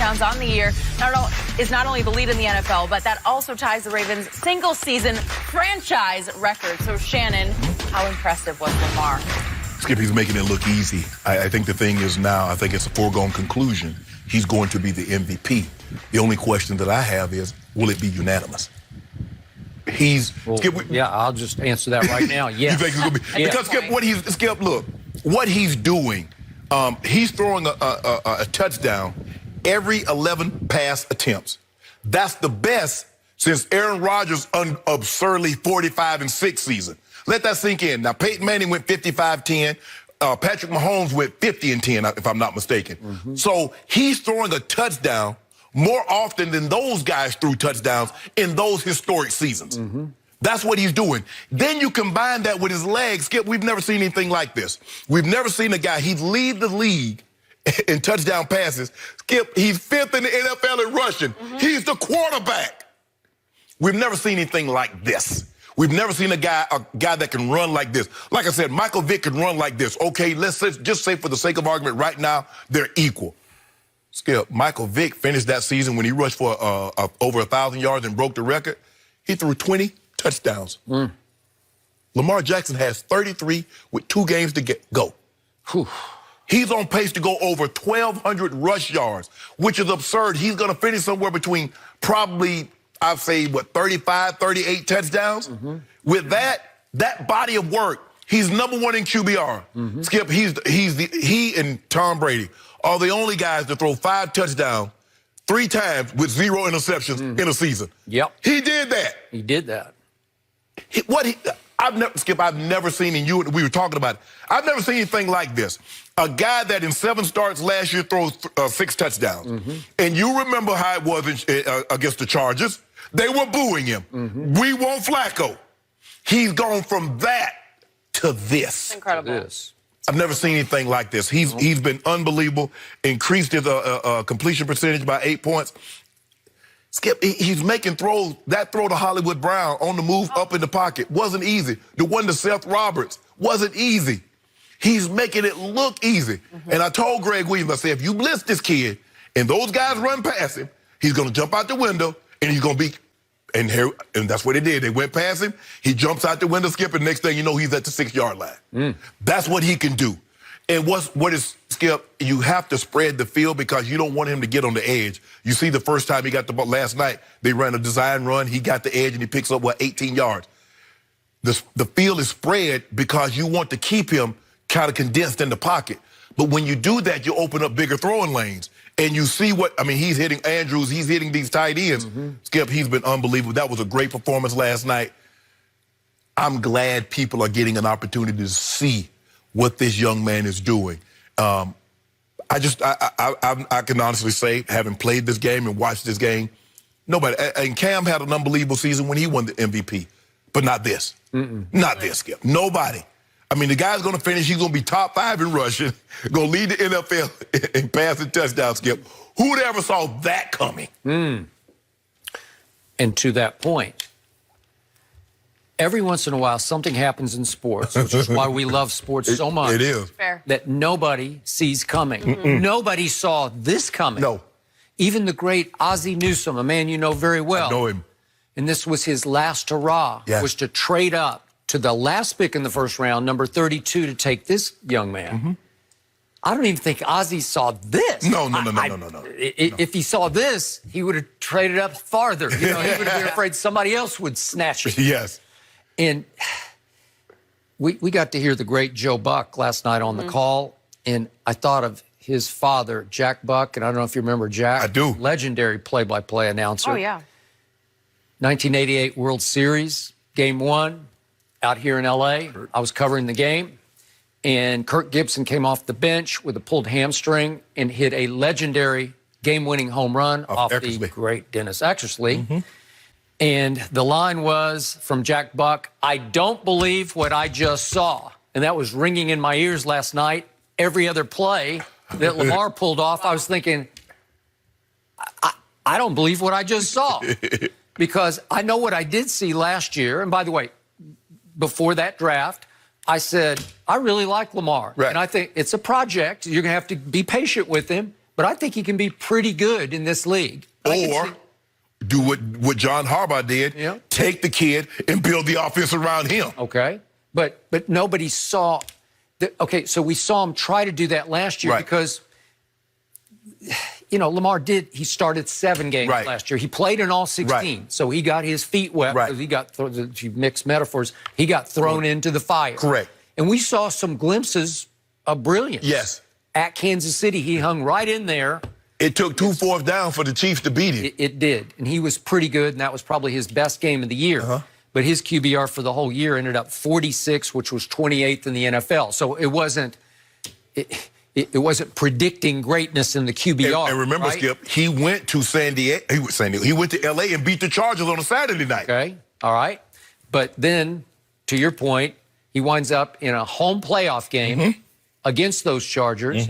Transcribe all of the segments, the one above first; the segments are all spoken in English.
touchdowns on the year. Is not only the lead in the NFL, but that also ties the Ravens' single-season franchise record. So, Shannon, how impressive was Lamar? Skip, he's making it look easy. I think the thing is now, I think it's a foregone conclusion. He's going to be the MVP. The only question that I have is, will it be unanimous? Yeah, I'll just answer that right now. Yes. You think it's going to be? Because Skip, look, what he's doing, he's throwing a touchdown every 11 pass attempts. That's the best since Aaron Rodgers' absurdly 45-6 season. Let that sink in. Now, Peyton Manning went 55-10. Patrick Mahomes went 50-10, if I'm not mistaken. So he's throwing a touchdown more often than those guys threw touchdowns in those historic seasons. That's what he's doing. Then you combine that with his legs. Skip, we've never seen anything like this. We've never seen a guy, he'd lead the league in touchdown passes. Skip, he's 5th in the NFL in rushing. He's the quarterback. We've never seen anything like this. We've never seen a guy that can run like this. Like I said, Michael Vick can run like this. Okay, let's just say for the sake of argument right now, they're equal. Skip, Michael Vick finished that season when he rushed for over 1,000 yards and broke the record. He threw 20 touchdowns. Lamar Jackson has 33 with 2 games to go. He's on pace to go over 1,200 rush yards, which is absurd. He's going to finish somewhere between probably, I'd say, 35, 38 touchdowns. With that body of work, he's #1 in QBR. Skip, he and Tom Brady are the only guys to throw 5 touchdowns 3 times with 0 interceptions in a season. Yep. He did that. He did that. I've never seen, and we were talking about it, I've never seen anything like this. A guy that in 7 starts last year throws 6 touchdowns. And you remember how it was against the Chargers. They were booing him. We want Flacco. He's gone from that to this. Incredible. I've never seen anything like this. He's been unbelievable. Increased his completion percentage by 8 points. Skip, he's making throws. That throw to Hollywood Brown on the move up in the pocket wasn't easy. The one to Seth Roberts wasn't easy. He's making it look easy. And I told Greg Williams, I said, if you blitz this kid and those guys run past him, he's going to jump out the window and he's going to be, and that's what they did. They went past him. He jumps out the window, Skip, and next thing you know, he's at the 6-yard line. That's what he can do. And what is, Skip, you have to spread the field because you don't want him to get on the edge. You see the first time he got the ball last night, they ran a design run. He got the edge and he picks up, 18 yards. The field is spread because you want to keep him kind of condensed in the pocket. But when you do that, you open up bigger throwing lanes. And you see he's hitting Andrews, he's hitting these tight ends. Skip, he's been unbelievable. That was a great performance last night. I'm glad people are getting an opportunity to see what this young man is doing. I can honestly say, having played this game and watched this game, nobody, and Cam had an unbelievable season when he won the MVP, but not this. Not this, Skip. Nobody. I mean, the guy's going to finish. He's going to be top 5 in rushing, going to lead the NFL in passing touchdowns, Skip. Who'd ever saw that coming? And to that point, every once in a while, something happens in sports, which is why we love sports so much. It is. Fair. That nobody sees coming. Nobody saw this coming. No. Even the great Ozzie Newsome, a man you know very well. I know him. And this was his last hurrah, was to trade up to the last pick in the first round, number 32, to take this young man. I don't even think Ozzie saw this. No. If he saw this, he would have traded up farther. You know, he would have been afraid somebody else would snatch it. Yes. And we got to hear the great Joe Buck last night on the call, and I thought of his father, Jack Buck, and I don't know if you remember Jack. I do. Legendary play-by-play announcer. Oh, yeah. 1988 World Series, Game 1, out here in L.A. I was covering the game, and Kirk Gibson came off the bench with a pulled hamstring and hit a legendary game-winning home run off the great Dennis Eckersley. And the line was from Jack Buck, "I don't believe what I just saw." And that was ringing in my ears last night. Every other play that Lamar pulled off, I was thinking, I don't believe what I just saw. Because I know what I did see last year. And by the way, before that draft, I said, I really like Lamar. And I think it's a project. You're going to have to be patient with him. but I think he can be pretty good in this league. Or do what John Harbaugh did, take the kid and build the offense around him. Okay, but nobody saw. So we saw him try to do that last year because, Lamar he started 7 games last year. He played in all 16, so he got his feet wet. Because he got, if you mix metaphors, he got thrown into the fire. Correct. And we saw some glimpses of brilliance. Yes. At Kansas City, he hung right in there. It took 2 fourths down for the Chiefs to beat him. It did, and he was pretty good, and that was probably his best game of the year. But his QBR for the whole year ended up 46, which was 28th in the NFL. So it wasn't predicting greatness in the QBR. And remember, Skip, he went to San Diego. He went to L.A. and beat the Chargers on a Saturday night. Okay, all right. But then, to your point, he winds up in a home playoff game against those Chargers.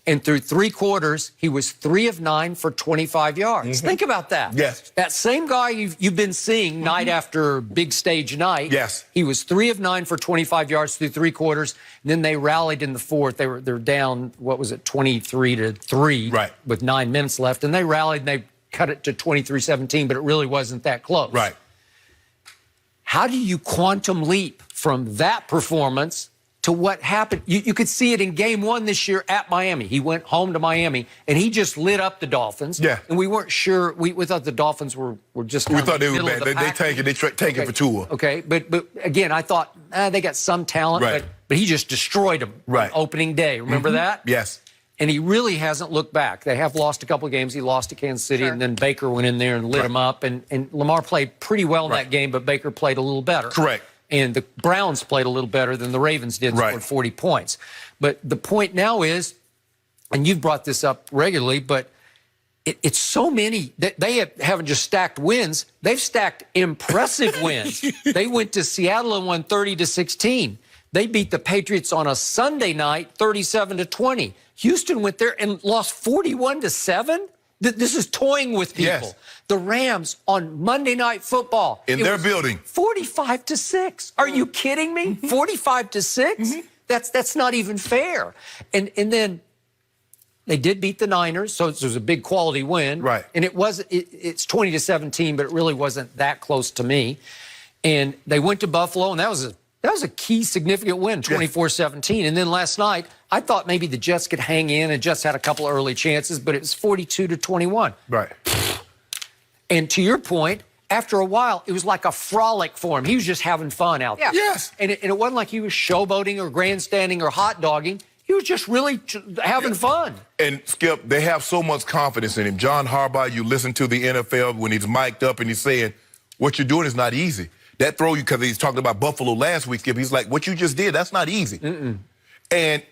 And through 3 quarters, he was 3 of 9 for 25 yards. Think about that. Yes. That same guy you've been seeing night after big stage night. Yes. He was 3 of 9 for 25 yards through 3 quarters. And then they rallied in the 4th. They were down, 23-3 with 9 minutes left. And they rallied and they cut it to 23-17, but it really wasn't that close. Right. How do you quantum leap from that performance to what happened? You could see it in game 1 this year at Miami. He went home to Miami, and he just lit up the Dolphins. Yeah. And we weren't sure. We thought the Dolphins were just we thought they were bad. They take it for Tua. Okay, but again, I thought they got some talent, but he just destroyed them on opening day. Remember that? Yes. And he really hasn't looked back. They have lost a couple of games. He lost to Kansas City, and then Baker went in there and lit him up. And Lamar played pretty well in that game, but Baker played a little better. Correct. And the Browns played a little better than the Ravens did, scored 40 points. But the point now is, and you've brought this up regularly, but it's so many that they haven't just stacked wins, they've stacked impressive wins. They went to Seattle and won 30-16. They beat the Patriots on a Sunday night, 37-20. Houston went there and lost 41-7. This is toying with people. Yes. The Rams on Monday Night Football. In their building. 45-6. Are you kidding me? 45-6? That's not even fair. And then they did beat the Niners, so it was a big quality win. Right. And it's 20-17, but it really wasn't that close to me. And they went to Buffalo, and that was a key significant win, 24-17. And then last night, I thought maybe the Jets could hang in and Jets had a couple of early chances, but it was 42-21. Right. And to your point, after a while, it was like a frolic for him. He was just having fun out there. Yes. And it wasn't like he was showboating or grandstanding or hot dogging. He was just really having fun. And, Skip, they have so much confidence in him. John Harbaugh, you listen to the NFL when he's mic'd up and he's saying, what you're doing is not easy. That throw you, because he's talking about Buffalo last week, Skip, he's like, what you just did, that's not easy. And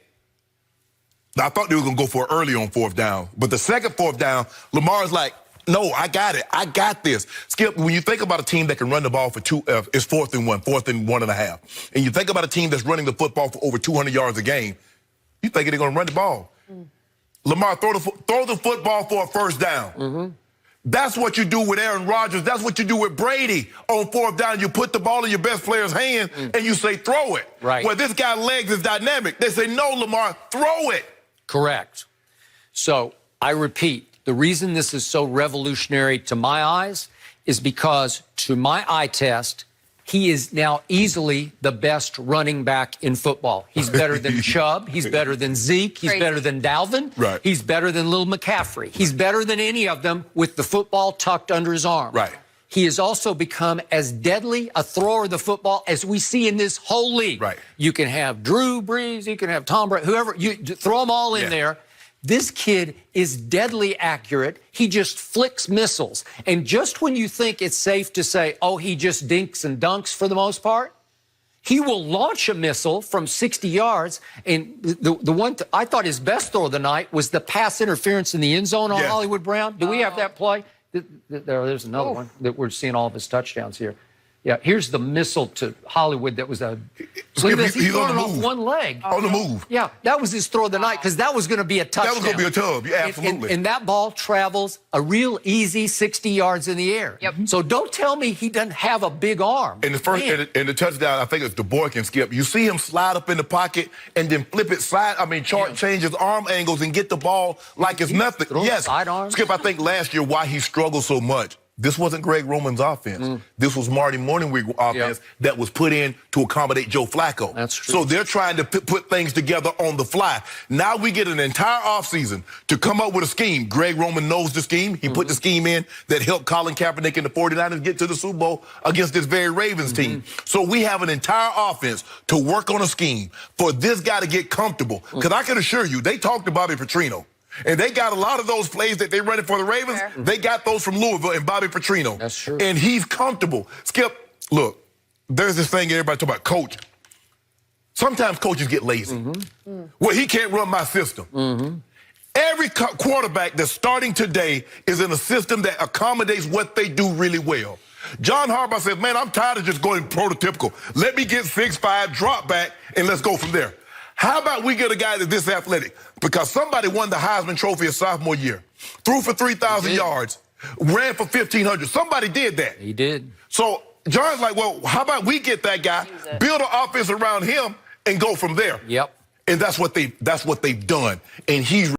I thought they were going to go for it early on 4th down. But the second 4th down, Lamar's like, no, I got it. I got this. Skip, when you think about a team that can run the ball for it's 4th and 1.5. And you think about a team that's running the football for over 200 yards a game, you think they're going to run the ball. Lamar, throw the football for a 1st down. That's what you do with Aaron Rodgers. That's what you do with Brady on 4th down. You put the ball in your best player's hand and you say, throw it. Right. Well, this guy's legs is dynamic. They say, no, Lamar, throw it. Correct. So I repeat, the reason this is so revolutionary to my eyes is because, to my eye test, he is now easily the best running back in football. He's better than Chubb. He's better than Zeke. He's better than Dalvin. Right. He's better than Lil McCaffrey. He's better than any of them with the football tucked under his arm. Right. He has also become as deadly a thrower of the football as we see in this whole league. Right. You can have Drew Brees, you can have Tom Brady, whoever, you throw them all in there. This kid is deadly accurate. He just flicks missiles. And just when you think it's safe to say, oh, he just dinks and dunks for the most part, he will launch a missile from 60 yards. And the one I thought his best throw of the night was the pass interference in the end zone on Hollywood Brown. Do we have that play? There's another one that we're seeing all of his touchdowns here. Yeah, here's the missile to Hollywood that was a. Look at this. He's throwing it off one leg. On the move. Yeah, that was his throw of the night because that was going to be a touchdown. That was going to be a tub. Yeah, absolutely. And that ball travels a real easy 60 yards in the air. Yep. So don't tell me he doesn't have a big arm. In the first, in the touchdown, I think it's the boy can skip. You see him slide up in the pocket and then flip it change his arm angles and get the ball like it's nothing. Yes, sidearm. Skip, I think last year why he struggled so much. This wasn't Greg Roman's offense. This was Marty Morningwig's offense that was put in to accommodate Joe Flacco. That's true. So they're trying to put things together on the fly. Now we get an entire offseason to come up with a scheme. Greg Roman knows the scheme. He put the scheme in that helped Colin Kaepernick and the 49ers get to the Super Bowl against this very Ravens team. So we have an entire offense to work on a scheme for this guy to get comfortable. Because I can assure you, they talked to Bobby Petrino. And they got a lot of those plays that they running for the Ravens. They got those from Louisville and Bobby Petrino. That's true. And he's comfortable. Skip, look, there's this thing everybody talk about, coach. Sometimes coaches get lazy. Well, he can't run my system. Every quarterback that's starting today is in a system that accommodates what they do really well. John Harbaugh says, man, I'm tired of just going prototypical. Let me get 6'5", drop back, and let's go from there. How about we get a guy that's this athletic? Because somebody won the Heisman Trophy his sophomore year, threw for 3,000 yards, ran for 1,500. Somebody did that. He did. So John's like, well, how about we get that guy, build an offense around him, and go from there? Yep. And that's what they've done. And he's